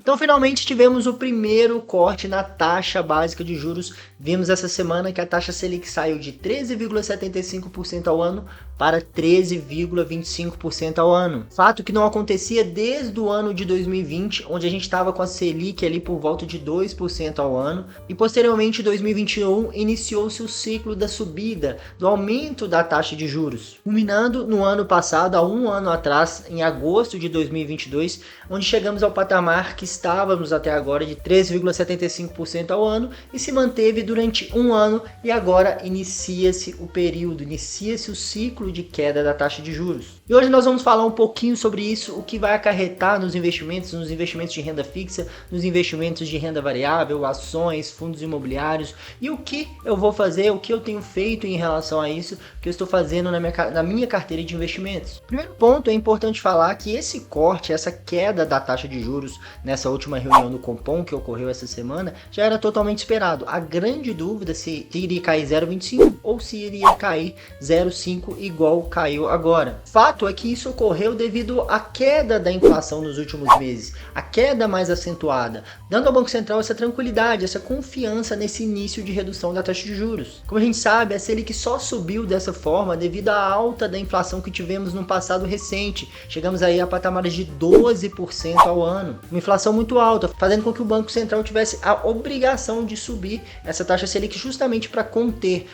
Então, finalmente tivemos o primeiro corte na taxa básica de juros. Vimos essa semana que a taxa Selic saiu de 13,75% ao ano para 13,25% ao ano. Fato que não acontecia desde o ano de 2020, onde a gente estava com a Selic ali por volta de 2% ao ano. E posteriormente, em 2021, iniciou-se o ciclo da subida, do aumento da taxa de juros, culminando no ano passado, há um ano atrás, em agosto de 2022, onde chegamos ao patamar que estávamos até agora de 3,75% ao ano e se manteve durante um ano, e agora inicia-se o ciclo de queda da taxa de juros. E hoje nós vamos falar um pouquinho sobre isso, o que vai acarretar nos investimentos de renda fixa, nos investimentos de renda variável, ações, fundos imobiliários, e o que eu vou fazer, o que eu tenho feito em relação a isso, que eu estou fazendo na minha carteira de investimentos. Primeiro ponto, é importante falar que esse corte, essa queda da taxa de juros nessa última reunião do Copom que ocorreu essa semana, já era totalmente esperado. A grande dúvida se iria cair 0,25 ou se iria cair 0,5 igual caiu agora. Fato é que isso ocorreu devido à queda da inflação nos últimos meses, a queda mais acentuada, dando ao Banco Central essa tranquilidade, essa confiança nesse início de redução da taxa de juros. Como a gente sabe, a Selic só subiu dessa forma devido à alta da inflação que tivemos no passado recente. Chegamos aí a patamares de 12% ao ano, uma inflação muito alta, fazendo com que o Banco Central tivesse a obrigação de subir essa taxa Selic justamente para conter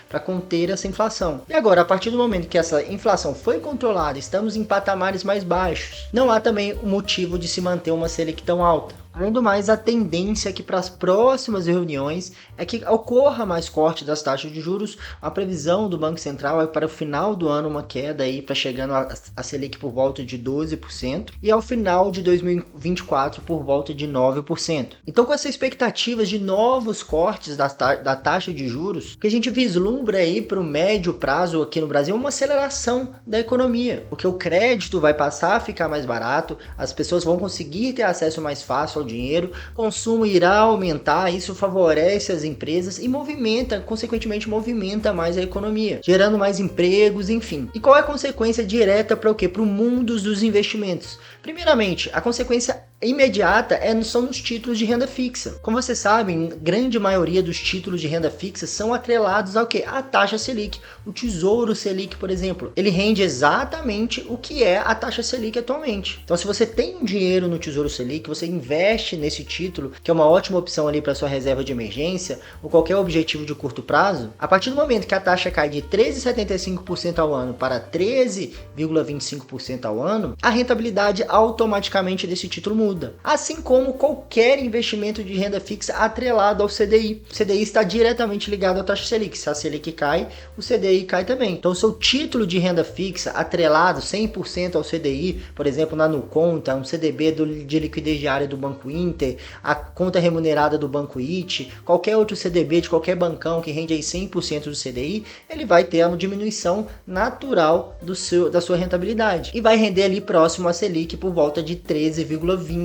essa inflação. E agora, a partir do momento que essa inflação foi controlada, estamos em patamares mais baixos, não há também o motivo de se manter uma Selic tão alta. Além do mais, a tendência aqui para as próximas reuniões é que ocorra mais corte das taxas de juros. A previsão do Banco Central é para o final do ano uma queda aí para chegando a Selic por volta de 12% e ao final de 2024 por volta de 9%. Então, com essa expectativa de novos cortes da taxa de juros, o que a gente vislumbra aí para o médio prazo aqui no Brasil é uma aceleração da economia, porque o crédito vai passar a ficar mais barato, as pessoas vão conseguir ter acesso mais fácil ao dinheiro, consumo irá aumentar, isso favorece as empresas e consequentemente movimenta mais a economia, gerando mais empregos, enfim. E qual é a consequência direta para o quê? Para o mundo dos investimentos? Primeiramente, a consequência imediata são nos títulos de renda fixa. Como vocês sabem, grande maioria dos títulos de renda fixa são atrelados ao quê? A taxa Selic. O Tesouro Selic, por exemplo, ele rende exatamente o que é a taxa Selic atualmente. Então, se você tem um dinheiro no Tesouro Selic, você investe nesse título, que é uma ótima opção ali para sua reserva de emergência ou qualquer objetivo de curto prazo, a partir do momento que a taxa cai de 13,75% ao ano para 13,25% ao ano, a rentabilidade automaticamente desse título muda. Assim como qualquer investimento de renda fixa atrelado ao CDI. O CDI está diretamente ligado à taxa Selic. Se a Selic cai, o CDI cai também. Então, seu título de renda fixa atrelado 100% ao CDI, por exemplo, na Nuconta, um CDB de liquidez diária do Banco Inter, a conta remunerada do Banco IT, qualquer outro CDB de qualquer bancão que rende aí 100% do CDI, ele vai ter uma diminuição natural da sua rentabilidade e vai render ali próximo à Selic por volta de 13,20%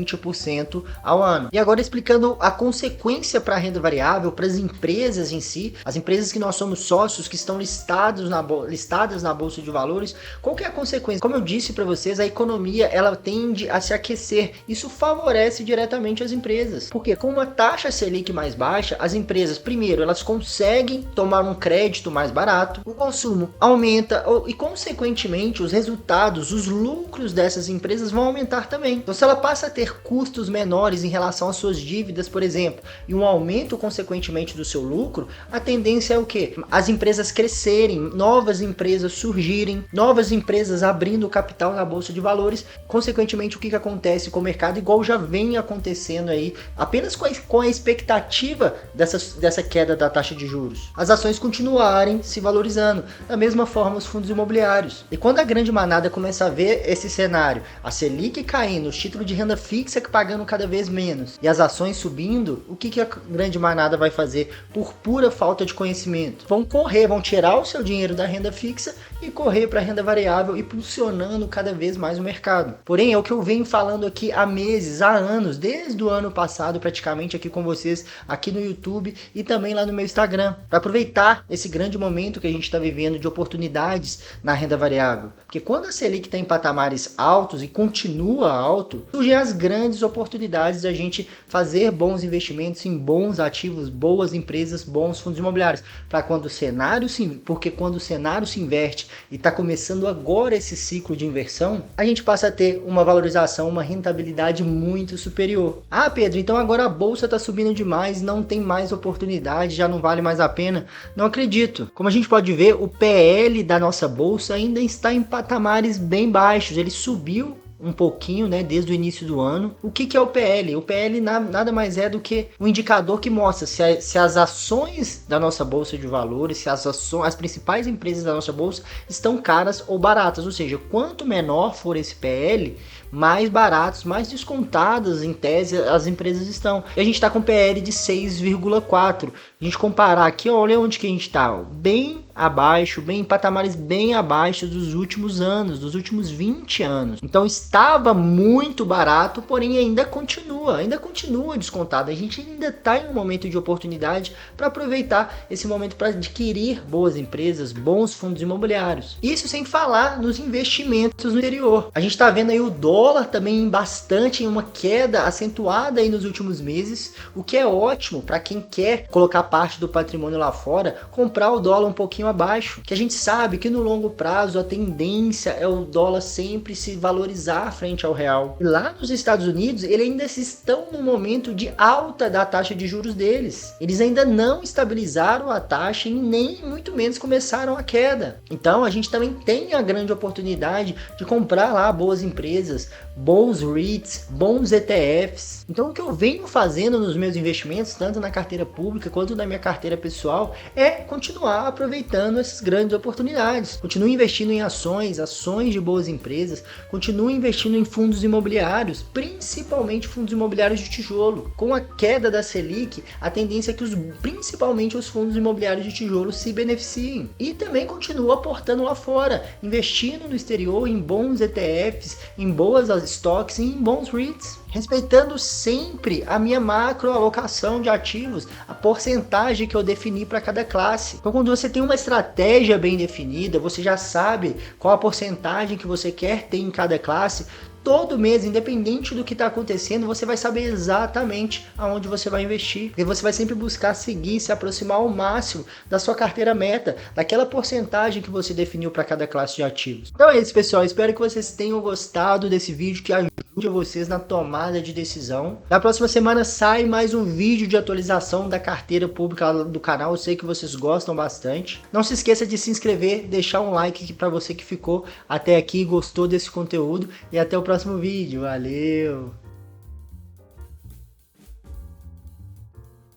ao ano. E agora explicando a consequência para a renda variável, para as empresas em si, as empresas que nós somos sócios, que estão listadas na Bolsa de Valores, qual que é a consequência? Como eu disse para vocês, a economia ela tende a se aquecer. Isso favorece diretamente as empresas. Porque com uma taxa Selic mais baixa, as empresas, primeiro, elas conseguem tomar um crédito mais barato, o consumo aumenta e, consequentemente, os resultados, os lucros dessas empresas vão aumentar também. Então, se ela passa a ter custos menores em relação às suas dívidas, por exemplo, e um aumento, consequentemente, do seu lucro, a tendência é o quê? As empresas crescerem, novas empresas surgirem, novas empresas abrindo capital na Bolsa de Valores. Consequentemente, o que acontece com o mercado, igual já vem acontecendo aí, apenas com a expectativa dessa queda da taxa de juros, as ações continuarem se valorizando. Da mesma forma, os fundos imobiliários. E quando a grande manada começa a ver esse cenário, a Selic caindo, os títulos de renda fixa pagando cada vez menos e as ações subindo, o que a grande manada vai fazer por pura falta de conhecimento? Vão tirar o seu dinheiro da renda fixa e correr para a renda variável, impulsionando cada vez mais o mercado. Porém, é o que eu venho falando aqui há meses, há anos, desde o ano passado praticamente aqui com vocês, aqui no YouTube e também lá no meu Instagram, para aproveitar esse grande momento que a gente está vivendo de oportunidades na renda variável. Porque quando a Selic está em patamares altos e continua alto, surgem as grandes oportunidades da gente fazer bons investimentos em bons ativos, boas empresas, bons fundos imobiliários, para quando o cenário porque quando o cenário se inverte e está começando agora esse ciclo de inversão, a gente passa a ter uma valorização, uma rentabilidade muito superior. Ah, Pedro, então agora a bolsa está subindo demais, não tem mais oportunidade, já não vale mais a pena? Não acredito. Como a gente pode ver, o PL da nossa bolsa ainda está em patamares bem baixos, ele subiu um pouquinho, né, desde o início do ano. O que é o PL? O PL nada mais é do que um indicador que mostra se as ações da nossa bolsa de valores, se as principais empresas da nossa bolsa estão caras ou baratas, ou seja, quanto menor for esse PL, mais baratos, mais descontadas em tese as empresas estão. E a gente está com PL de 6,4. A gente comparar aqui, olha onde que a gente está, bem abaixo, em patamares bem abaixo dos últimos anos, dos últimos 20 anos. Então estava muito barato, porém ainda continua descontado. A gente ainda está em um momento de oportunidade para aproveitar esse momento para adquirir boas empresas, bons fundos imobiliários. Isso sem falar nos investimentos no exterior. A gente está vendo aí o dólar também bastante em uma queda acentuada aí nos últimos meses, o que é ótimo para quem quer colocar parte do patrimônio lá fora, comprar o dólar um pouquinho abaixo, que a gente sabe que no longo prazo a tendência é o dólar sempre se valorizar frente ao real. E lá nos Estados Unidos, eles ainda estão no momento de alta da taxa de juros deles. Eles ainda não estabilizaram a taxa e nem muito menos começaram a queda. Então a gente também tem a grande oportunidade de comprar lá boas empresas, bons REITs, bons ETFs. Então o que eu venho fazendo nos meus investimentos, tanto na carteira pública quanto na minha carteira pessoal, é continuar aproveitando essas grandes oportunidades. Continuo investindo em ações de boas empresas, continuo investindo em fundos imobiliários, principalmente fundos imobiliários de tijolo. Com a queda da Selic, a tendência é que principalmente os fundos imobiliários de tijolo se beneficiem. E também continuo aportando lá fora, investindo no exterior em bons ETFs, em boas stocks e em bons REITs, respeitando sempre a minha macro alocação de ativos, a porcentagem que eu defini para cada classe. Então, quando você tem uma estratégia bem definida, você já sabe qual a porcentagem que você quer ter em cada classe. Todo mês, independente do que está acontecendo, você vai saber exatamente aonde você vai investir. E você vai sempre buscar seguir, se aproximar ao máximo da sua carteira meta, daquela porcentagem que você definiu para cada classe de ativos. Então é isso, pessoal. Espero que vocês tenham gostado desse vídeo, que ajude vocês na tomada de decisão. Na próxima semana sai mais um vídeo de atualização da carteira pública do canal. Eu sei que vocês gostam bastante. Não se esqueça de se inscrever, deixar um like aqui para você que ficou até aqui e gostou desse conteúdo. E até o próximo vídeo. Valeu!